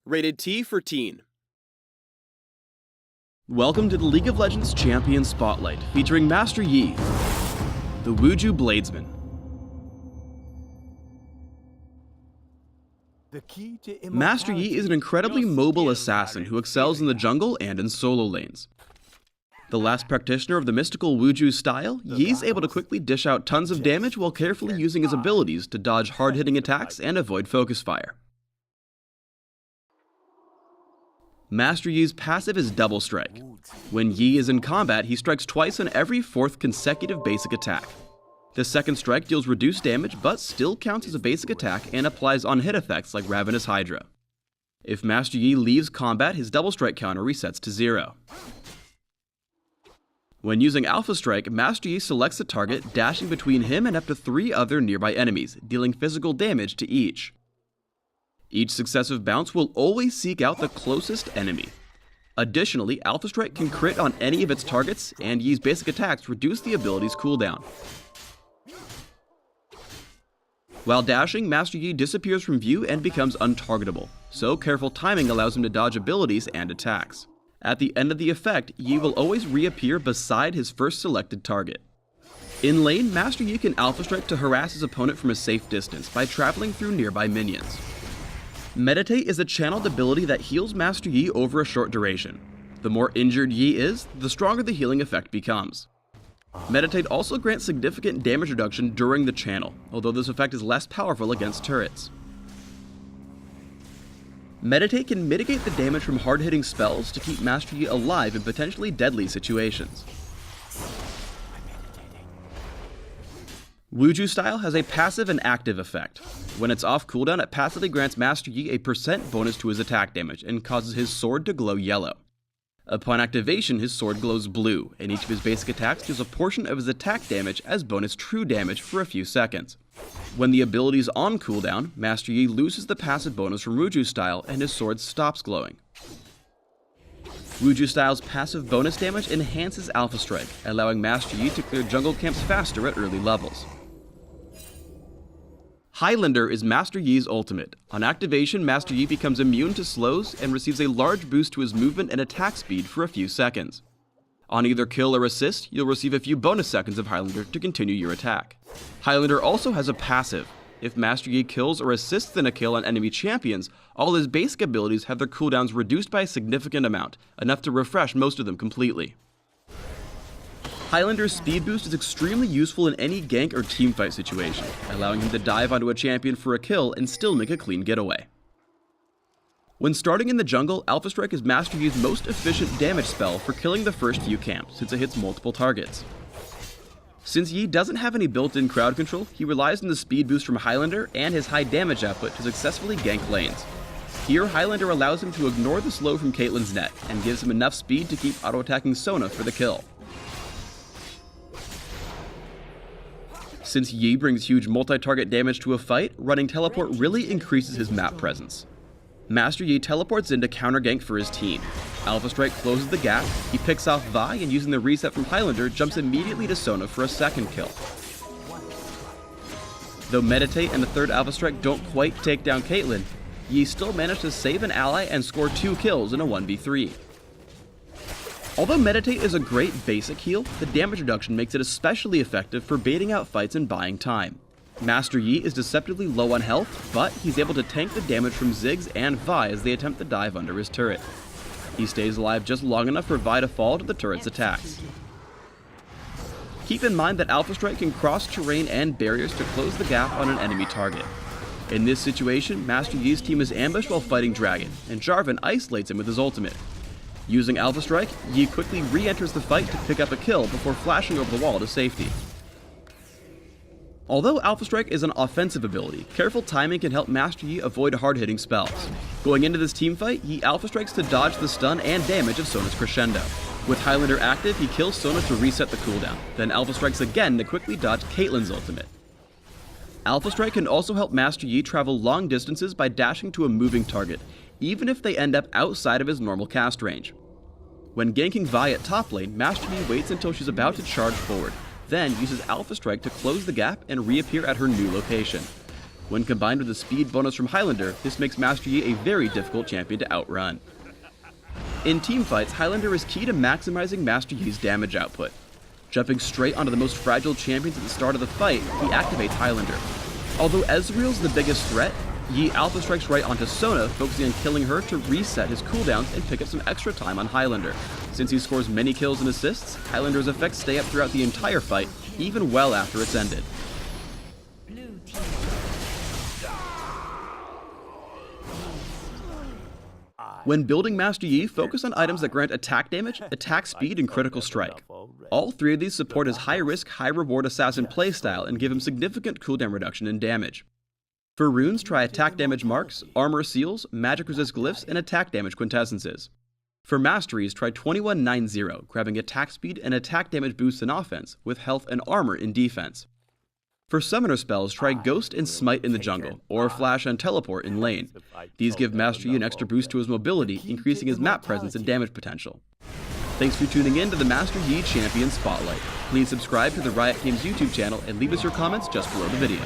Rated T for Teen. Welcome to the League of Legends Champion Spotlight, featuring Master Yi, the Wuju Bladesman. Master Yi is an incredibly mobile assassin who excels in the jungle and in solo lanes. The last practitioner of the mystical Wuju style, Yi's able to quickly dish out tons of damage while carefully using his abilities to dodge hard-hitting attacks and avoid focus fire. Master Yi's passive is Double Strike. When Yi is in combat, he strikes twice on every fourth consecutive basic attack. The second strike deals reduced damage but still counts as a basic attack and applies on-hit effects like Ravenous Hydra. If Master Yi leaves combat, his Double Strike counter resets to 0. When using Alpha Strike, Master Yi selects a target, dashing between him and up to 3 other nearby enemies, dealing physical damage to each. Each successive bounce will always seek out the closest enemy. Additionally, Alpha Strike can crit on any of its targets, and Yi's basic attacks reduce the ability's cooldown. While dashing, Master Yi disappears from view and becomes untargetable, so careful timing allows him to dodge abilities and attacks. At the end of the effect, Yi will always reappear beside his first selected target. In lane, Master Yi can Alpha Strike to harass his opponent from a safe distance by traveling through nearby minions. Meditate is a channeled ability that heals Master Yi over a short duration. The more injured Yi is, the stronger the healing effect becomes. Meditate also grants significant damage reduction during the channel, although this effect is less powerful against turrets. Meditate can mitigate the damage from hard-hitting spells to keep Master Yi alive in potentially deadly situations. Wuju style has a passive and active effect. When it's off cooldown, it passively grants Master Yi a % bonus to his attack damage and causes his sword to glow yellow. Upon activation, his sword glows blue, and each of his basic attacks deals a portion of his attack damage as bonus true damage for a few seconds. When the ability is on cooldown, Master Yi loses the passive bonus from Wuju style and his sword stops glowing. Wuju style's passive bonus damage enhances Alpha Strike, allowing Master Yi to clear jungle camps faster at early levels. Highlander is Master Yi's ultimate. On activation, Master Yi becomes immune to slows and receives a large boost to his movement and attack speed for a few seconds. On either kill or assist, you'll receive a few bonus seconds of Highlander to continue your attack. Highlander also has a passive. If Master Yi kills or assists in a kill on enemy champions, all his basic abilities have their cooldowns reduced by a significant amount, enough to refresh most of them completely. Highlander's speed boost is extremely useful in any gank or teamfight situation, allowing him to dive onto a champion for a kill and still make a clean getaway. When starting in the jungle, Alpha Strike is Master Yi's most efficient damage spell for killing the first few camps, since it hits multiple targets. Since Yi doesn't have any built-in crowd control, he relies on the speed boost from Highlander and his high damage output to successfully gank lanes. Here, Highlander allows him to ignore the slow from Caitlyn's net, and gives him enough speed to keep auto-attacking Sona for the kill. Since Yi brings huge multi-target damage to a fight, running Teleport really increases his map presence. Master Yi teleports in to counter-gank for his team. Alpha Strike closes the gap, he picks off Vi, and using the reset from Highlander, jumps immediately to Sona for a second kill. Though Meditate and the third Alpha Strike don't quite take down Caitlyn, Yi still managed to save an ally and score 2 kills in a 1v3. Although Meditate is a great basic heal, the damage reduction makes it especially effective for baiting out fights and buying time. Master Yi is deceptively low on health, but he's able to tank the damage from Ziggs and Vi as they attempt to dive under his turret. He stays alive just long enough for Vi to fall to the turret's attacks. Keep in mind that Alpha Strike can cross terrain and barriers to close the gap on an enemy target. In this situation, Master Yi's team is ambushed while fighting Dragon, and Jarvan isolates him with his ultimate. Using Alpha Strike, Yi quickly re-enters the fight to pick up a kill before flashing over the wall to safety. Although Alpha Strike is an offensive ability, careful timing can help Master Yi avoid hard-hitting spells. Going into this teamfight, Yi Alpha Strikes to dodge the stun and damage of Sona's Crescendo. With Highlander active, he kills Sona to reset the cooldown, then Alpha Strikes again to quickly dodge Caitlyn's ultimate. Alpha Strike can also help Master Yi travel long distances by dashing to a moving target, even if they end up outside of his normal cast range. When ganking Vi at top lane, Master Yi waits until she's about to charge forward, then uses Alpha Strike to close the gap and reappear at her new location. When combined with the speed bonus from Highlander, this makes Master Yi a very difficult champion to outrun. In teamfights, Highlander is key to maximizing Master Yi's damage output. Jumping straight onto the most fragile champions at the start of the fight, he activates Highlander. Although Ezreal's the biggest threat, Yi alpha strikes right onto Sona, focusing on killing her to reset his cooldowns and pick up some extra time on Highlander. Since he scores many kills and assists, Highlander's effects stay up throughout the entire fight, even well after it's ended. When building Master Yi, focus on items that grant attack damage, attack speed, and critical strike. All three of these support his high-risk, high-reward assassin playstyle and give him significant cooldown reduction in damage. For runes, try attack damage marks, armor seals, magic resist glyphs, and attack damage quintessences. For masteries, try 2190, grabbing attack speed and attack damage boosts in offense, with health and armor in defense. For summoner spells, try Ghost and Smite in the jungle, or Flash and Teleport in lane. These give Master Yi an extra boost to his mobility, increasing his map presence and damage potential. Thanks for tuning in to the Master Yi Champion Spotlight. Please subscribe to the Riot Games YouTube channel and leave us your comments just below the video.